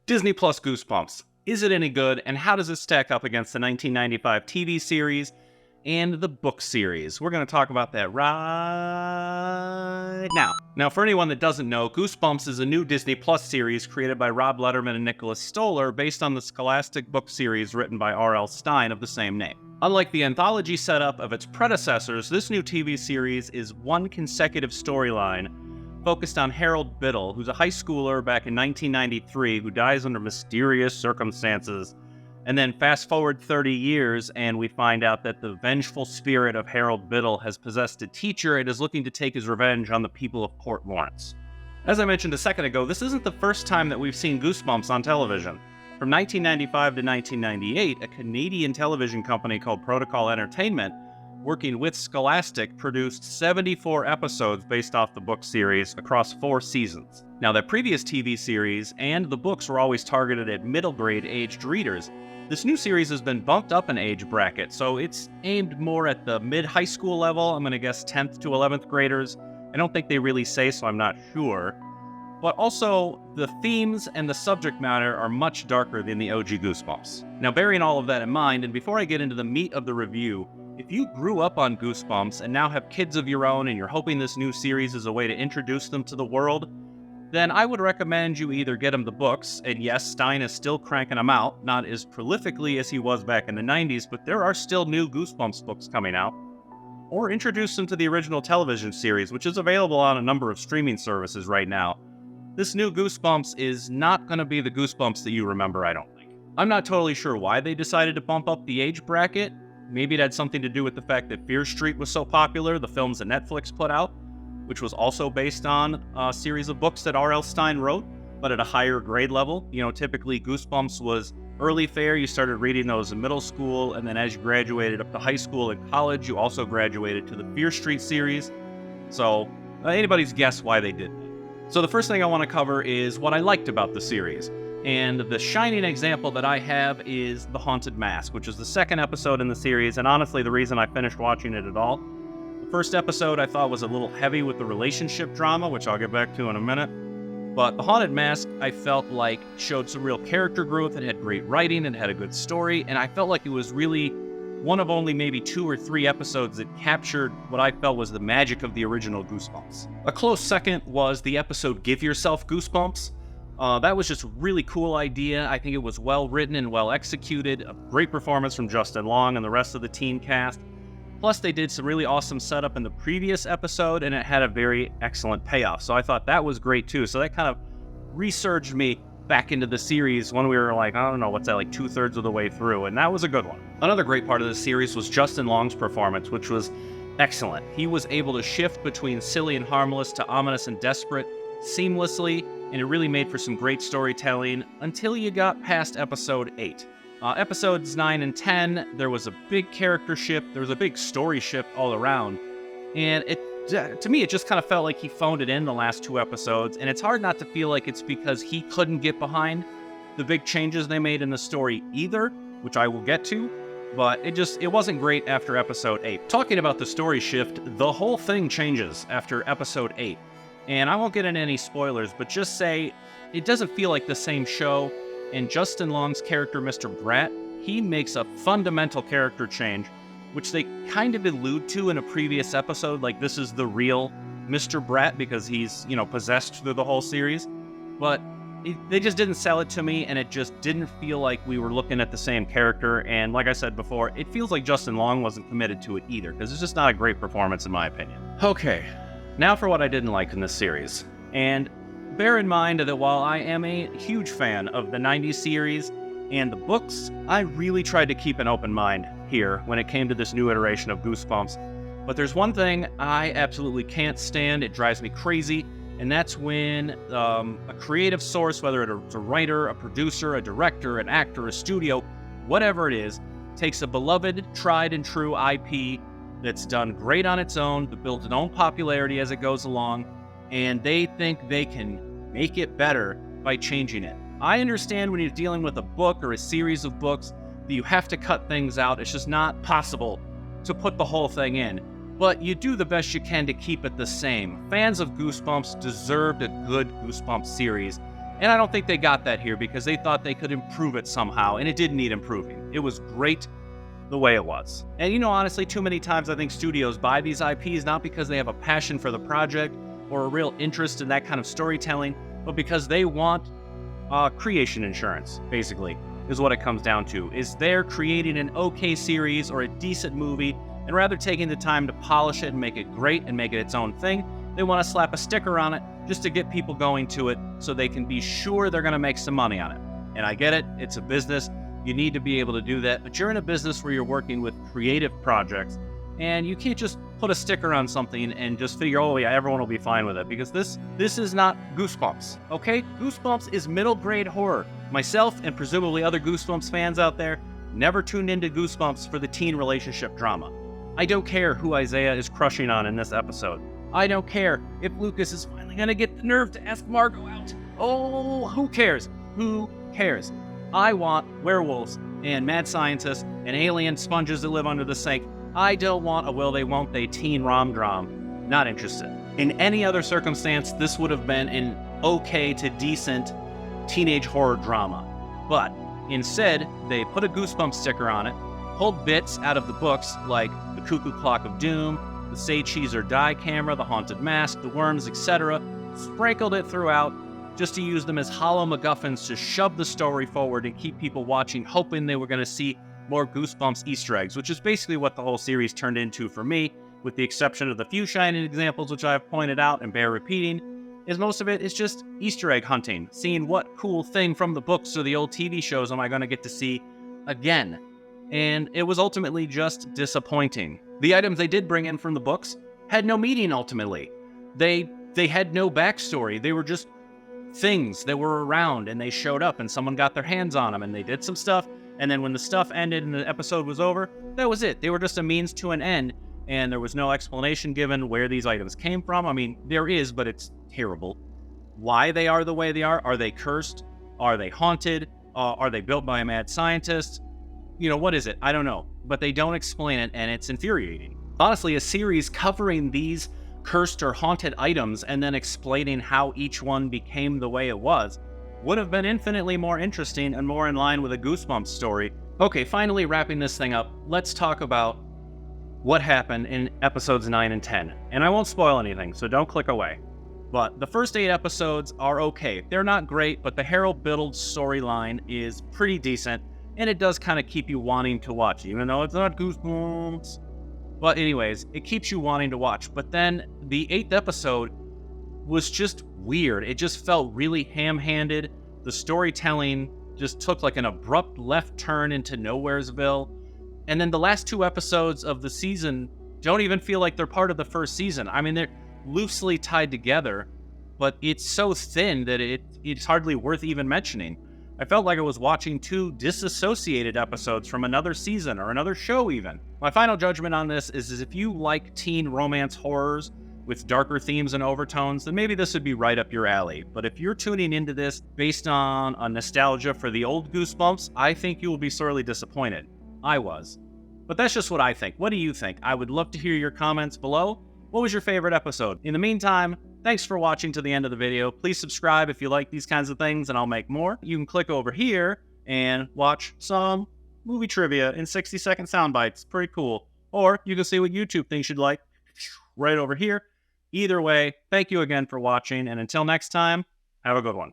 Disney Plus Goosebumps. Is it any good, and how does it stack up against the 1995 TV series and the book series? We're going to talk about that right now. Now, for anyone that doesn't know, Goosebumps is a new Disney Plus series created by Rob Letterman and Nicholas Stoller based on the Scholastic book series written by R.L. Stine of the same name. Unlike the anthology setup of its predecessors, this new TV series is one consecutive storyline focused on Harold Biddle, who's a high schooler back in 1993 who dies under mysterious circumstances. And then fast forward 30 years, and we find out that the vengeful spirit of Harold Biddle has possessed a teacher and is looking to take his revenge on the people of Port Lawrence. As I mentioned a second ago, this isn't the first time that we've seen Goosebumps on television. From 1995 to 1998, a Canadian television company called Protocol Entertainment, working with Scholastic, produced 74 episodes based off the book series across 4 seasons. Now, that previous TV series and the books were always targeted at middle grade aged readers. This new series has been bumped up an age bracket, so it's aimed more at the mid-high school level. I'm going to guess 10th to 11th graders. I don't think they really say, so I'm not sure. But also, the themes and the subject matter are much darker than the OG Goosebumps. Now, bearing all of that in mind, and before I get into the meat of the review, if you grew up on Goosebumps and now have kids of your own and you're hoping this new series is a way to introduce them to the world, then I would recommend you either get them the books, and yes, Stine is still cranking them out, not as prolifically as he was back in the 90s, but there are still new Goosebumps books coming out, or introduce them to the original television series, which is available on a number of streaming services right now. This new Goosebumps is not going to be the Goosebumps that you remember, I don't think. I'm not totally sure why they decided to bump up the age bracket. Maybe it had something to do with the fact that Fear Street was so popular, the films that Netflix put out, which was also based on a series of books that R.L. Stine wrote, but at a higher grade level. You know, typically Goosebumps was early fare. You started reading those in middle school, and then as you graduated up to high school and college, you also graduated to the Fear Street series. So, anybody's guess why they did that. So the first thing I want to cover is what I liked about the series. And the shining example that I have is The Haunted Mask, which is the second episode in the series, and honestly the reason I finished watching it at all. The first episode I thought was a little heavy with the relationship drama, which I'll get back to in a minute. But The Haunted Mask, I felt like showed some real character growth, it had great writing, and had a good story, and I felt like it was really one of only maybe 2 or 3 episodes that captured what I felt was the magic of the original Goosebumps. A close second was the episode Give Yourself Goosebumps. That was just a really cool idea. I think it was well written and well executed. A great performance from Justin Long and the rest of the teen cast. Plus, they did some really awesome setup in the previous episode, and it had a very excellent payoff. So I thought that was great too. So that kind of resurged me back into the series when we were like, I don't know, what's that, like 2/3 of the way through, and that was a good one. Another great part of the series was Justin Long's performance, which was excellent. He was able to shift between silly and harmless to ominous and desperate seamlessly, and it really made for some great storytelling until you got past episode 8. Episodes 9 and 10, there was a big character shift, there was a big story shift all around, and to me, it just kind of felt like he phoned it in the last 2 episodes, and it's hard not to feel like it's because he couldn't get behind the big changes they made in the story either, which I will get to, but it wasn't great after episode 8. Talking about the story shift, the whole thing changes after episode 8, and I won't get into any spoilers, but just say it doesn't feel like the same show, and Justin Long's character, Mr. Bratt, he makes a fundamental character change, which they kind of allude to in a previous episode, like this is the real Mr. Bratt because he's, possessed through the whole series. But they just didn't sell it to me, and it just didn't feel like we were looking at the same character. And like I said before, it feels like Justin Long wasn't committed to it either, because it's just not a great performance in my opinion. Okay, now for what I didn't like in this series. And bear in mind that while I am a huge fan of the 90s series and the books, I really tried to keep an open mind here when it came to this new iteration of Goosebumps. But there's one thing I absolutely can't stand, it drives me crazy, and that's when a creative source, whether it's a writer, a producer, a director, an actor, a studio, whatever it is, takes a beloved, tried and true IP that's done great on its own, that builds its own popularity as it goes along, and they think they can make it better by changing it. I understand when you're dealing with a book or a series of books that you have to cut things out. It's just not possible to put the whole thing in. But you do the best you can to keep it the same. Fans of Goosebumps deserved a good Goosebumps series, And I don't think they got that here because they thought they could improve it somehow, and it didn't need improving. It was great the way it was. And honestly, too many times I think studios buy these IPs not because they have a passion for the project or a real interest in that kind of storytelling, but because they want creation insurance, basically, is what it comes down to. Is they're creating an okay series or a decent movie, and rather taking the time to polish it and make it great and make it its own thing, they want to slap a sticker on it just to get people going to it so they can be sure they're going to make some money on it. And I get it, it's a business. You need to be able to do that, but you're in a business where you're working with creative projects, and you can't just put a sticker on something and just figure, oh yeah, everyone will be fine with it, because this is not Goosebumps, okay? Goosebumps is middle grade horror. Myself, and presumably other Goosebumps fans out there, never tuned into Goosebumps for the teen relationship drama. I don't care who Isaiah is crushing on in this episode. I don't care if Lucas is finally gonna get the nerve to ask Margot out. Oh, who cares? Who cares? I want werewolves and mad scientists and alien sponges that live under the sink. I don't want a will they won't they teen rom-drom. Not interested. In any other circumstance, this would have been an okay to decent teenage horror drama. But instead, they put a Goosebumps sticker on it, pulled bits out of the books like the Cuckoo Clock of Doom, the Say Cheese or Die camera, the Haunted Mask, the Worms, etc., sprinkled it throughout, just to use them as hollow MacGuffins to shove the story forward and keep people watching, hoping they were going to see more Goosebumps Easter eggs, which is basically what the whole series turned into for me, with the exception of the few shining examples which I have pointed out and bear repeating, is most of it is just Easter egg hunting, seeing what cool thing from the books or the old TV shows am I going to get to see again. And it was ultimately just disappointing. The items they did bring in from the books had no meaning ultimately. They had no backstory. They were just things that were around, and they showed up and someone got their hands on them and they did some stuff, and then when the stuff ended and the episode was over, that was it. They were just a means to an end, and there was no explanation given where these items came from. I mean, there is, but it's terrible. Why they are the way they are? Are they cursed? Are they haunted? Are they built by a mad scientist? What is it? I don't know. But they don't explain it, and it's infuriating. Honestly, a series covering these cursed or haunted items and then explaining how each one became the way it was would have been infinitely more interesting and more in line with a Goosebumps story. Okay, finally wrapping this thing up, let's talk about what happened in episodes 9 and 10. And I won't spoil anything, so don't click away. But the first 8 episodes are okay. They're not great, but the Harold Biddle storyline is pretty decent, and it does kind of keep you wanting to watch, even though it's not Goosebumps. But anyways, it keeps you wanting to watch. But then the 8th episode was just weird. It just felt really ham-handed. The storytelling just took like an abrupt left turn into Nowheresville. And then the last 2 episodes of the season don't even feel like they're part of the first season. I mean, they're loosely tied together, but it's so thin that it's hardly worth even mentioning. I felt like I was watching 2 disassociated episodes from another season or another show even. My final judgment on this is if you like teen romance horrors with darker themes and overtones, then maybe this would be right up your alley. But if you're tuning into this based on a nostalgia for the old Goosebumps, I think you will be sorely disappointed. I was. But that's just what I think. What do you think? I would love to hear your comments below. What was your favorite episode? In the meantime, thanks for watching to the end of the video. Please subscribe if you like these kinds of things, and I'll make more. You can click over here and watch some movie trivia in 60-second sound bites. Pretty cool. Or you can see what YouTube thinks you'd like right over here. Either way, thank you again for watching, and until next time, have a good one.